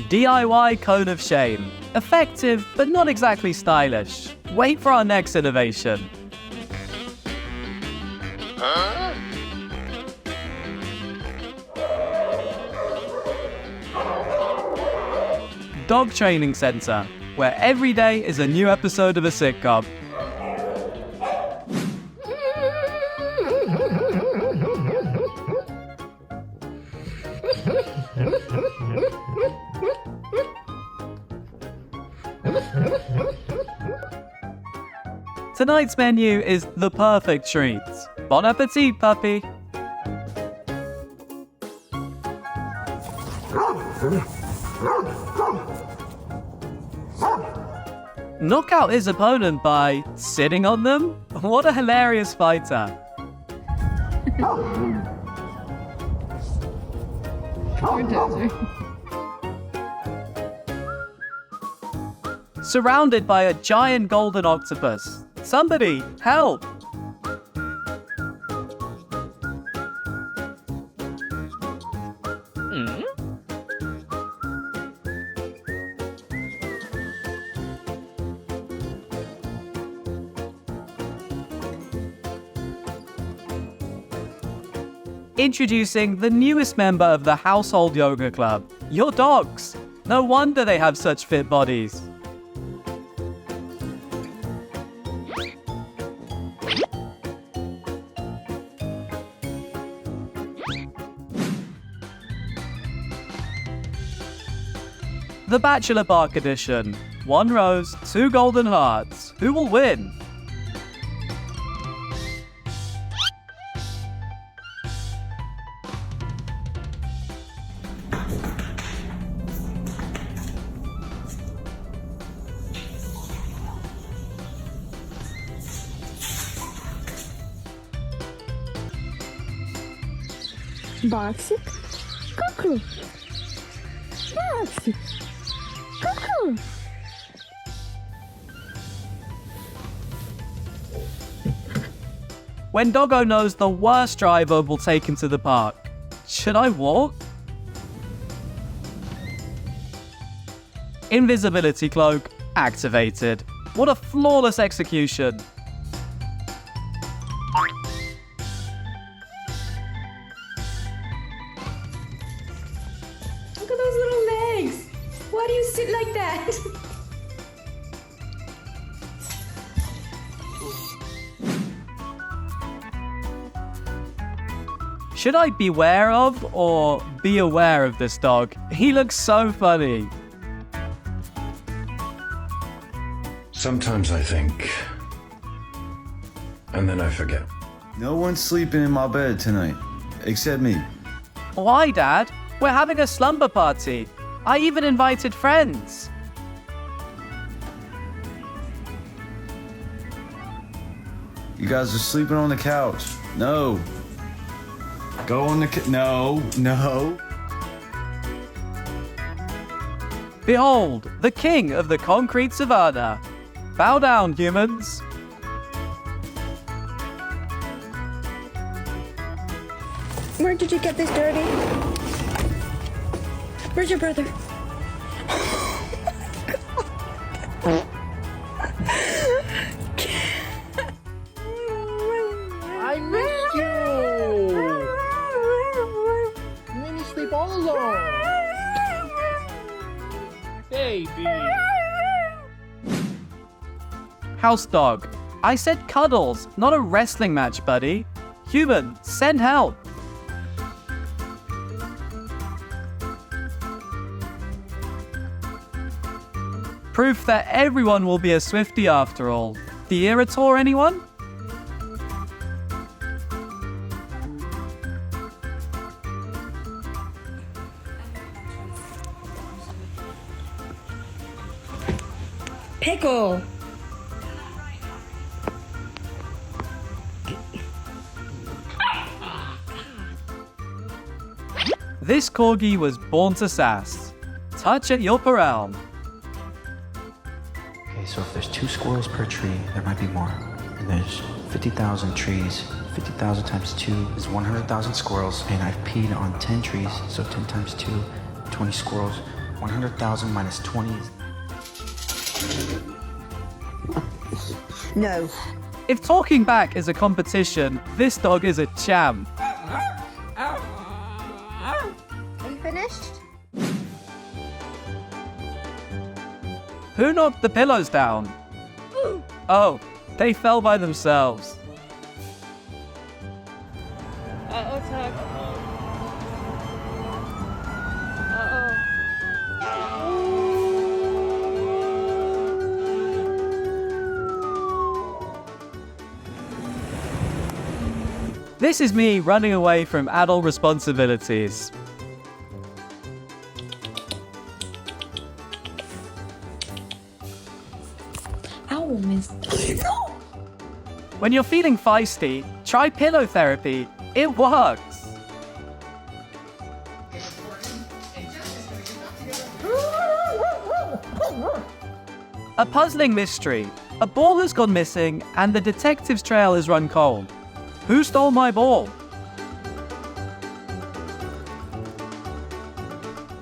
DIY cone of shame. Effective, but not exactly stylish. Wait for our next innovation. Dog Training Center, where every day is a new episode of a sitcom. Tonight's menu is the perfect treat. Bon appetit, puppy! Knock out his opponent by sitting on them? What a hilarious fighter. Surrounded by a giant golden octopus. Somebody, help! Introducing the newest member of the Household Yoga Club, your dogs. No wonder they have such fit bodies. The Bachelor Bark Edition. 1 rose, 2 golden hearts. Who will win? Boxy, cuckoo. Boxy, cuckoo. When Doggo knows the worst driver will take him to the park, should I walk? Invisibility cloak activated. What a flawless execution. Look at those little legs. Why do you sit like that? Should I beware of or be aware of this dog? He looks so funny. Sometimes I think, and then I forget. No one's sleeping in my bed tonight, except me. Why, Dad? We're having a slumber party. I even invited friends. You guys are sleeping on the couch. No. Go on the no. Behold, the king of the concrete savannah. Bow down, humans. Where did you get this dirty? Where's your brother? I missed you! You made me sleep all alone! Baby! House dog. I said cuddles, not a wrestling match, buddy. Human, send help. Proof that everyone will be a Swiftie after all. The Irritor, anyone? Pickle. This Corgi was born to sass. Touch at your peril. Okay, so if there's 2 squirrels per tree, there might be more. And there's 50,000 trees. 50,000 times 2 is 100,000 squirrels, and I've peed on 10 trees, so 10 times 2, 20 squirrels. 100,000 minus 20 is... No. If talking back is a competition, this dog is a champ. Are you finished? Who knocked the pillows down? Oh, they fell by themselves. Uh-oh, Tuck. This is me running away from adult responsibilities. Ow, miss. When you're feeling feisty, try pillow therapy. It works. A puzzling mystery. A ball has gone missing and the detective's trail is run cold. Who stole my ball?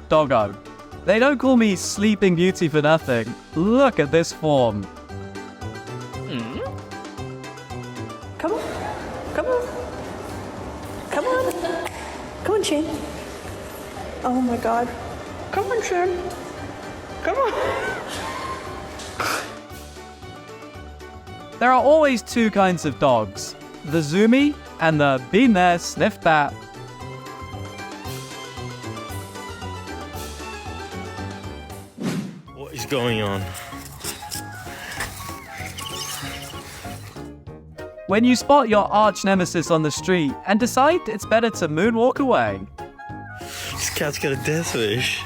Doggo. They don't call me Sleeping Beauty for nothing. Look at this form. Come on. Come on. Come on. Come on, Shane. Oh my God. Come on, Shane. Come on. There are always two kinds of dogs. The zoomy and the been there, sniff that. What is going on? When you spot your arch nemesis on the street and decide it's better to moonwalk away. This cat's got a death wish.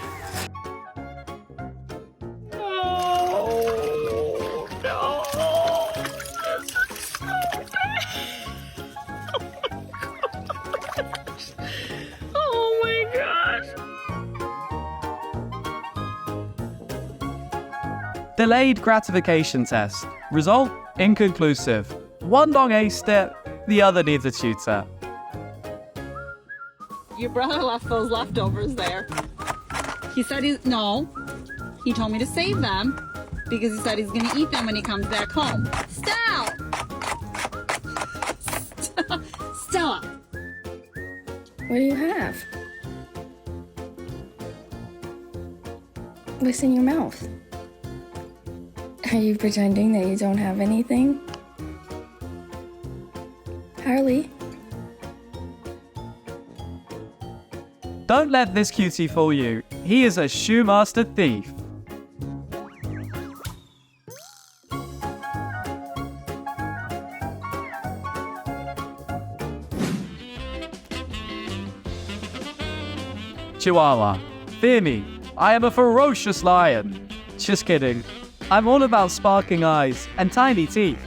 Delayed gratification test. Result, inconclusive. One dog aced it, the other needs a tutor. Your brother left those leftovers there. He said no. He told me to save them because he said he's gonna eat them when he comes back home. Stella! Stella! What do you have? What's in your mouth? Are you pretending that you don't have anything? Harley? Don't let this cutie fool you. He is a shoemaster thief. Chihuahua. Fear me. I am a ferocious lion. Just kidding. I'm all about sparkling eyes and tiny teeth.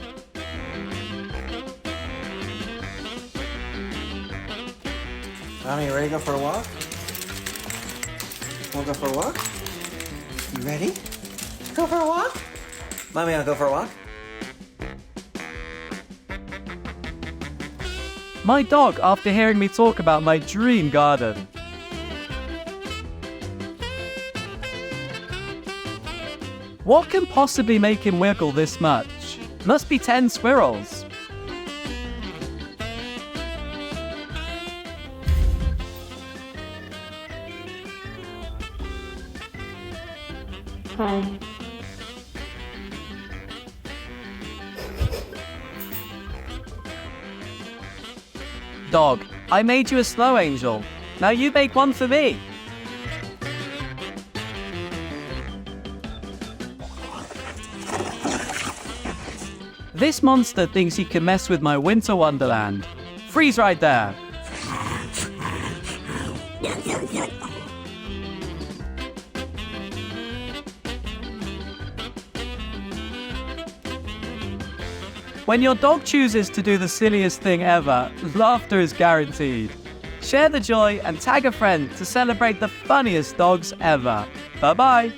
Mommy, you ready to go for a walk? Wanna go for a walk? You ready? Go for a walk? Mommy, I'll go for a walk. My dog after hearing me talk about my dream garden. What can possibly make him wiggle this much? Must be 10 squirrels. Hi. Dog, I made you a snow angel. Now you make one for me. This monster thinks he can mess with my winter wonderland. Freeze right there. When your dog chooses to do the silliest thing ever, laughter is guaranteed. Share the joy and tag a friend to celebrate the funniest dogs ever. Bye-bye.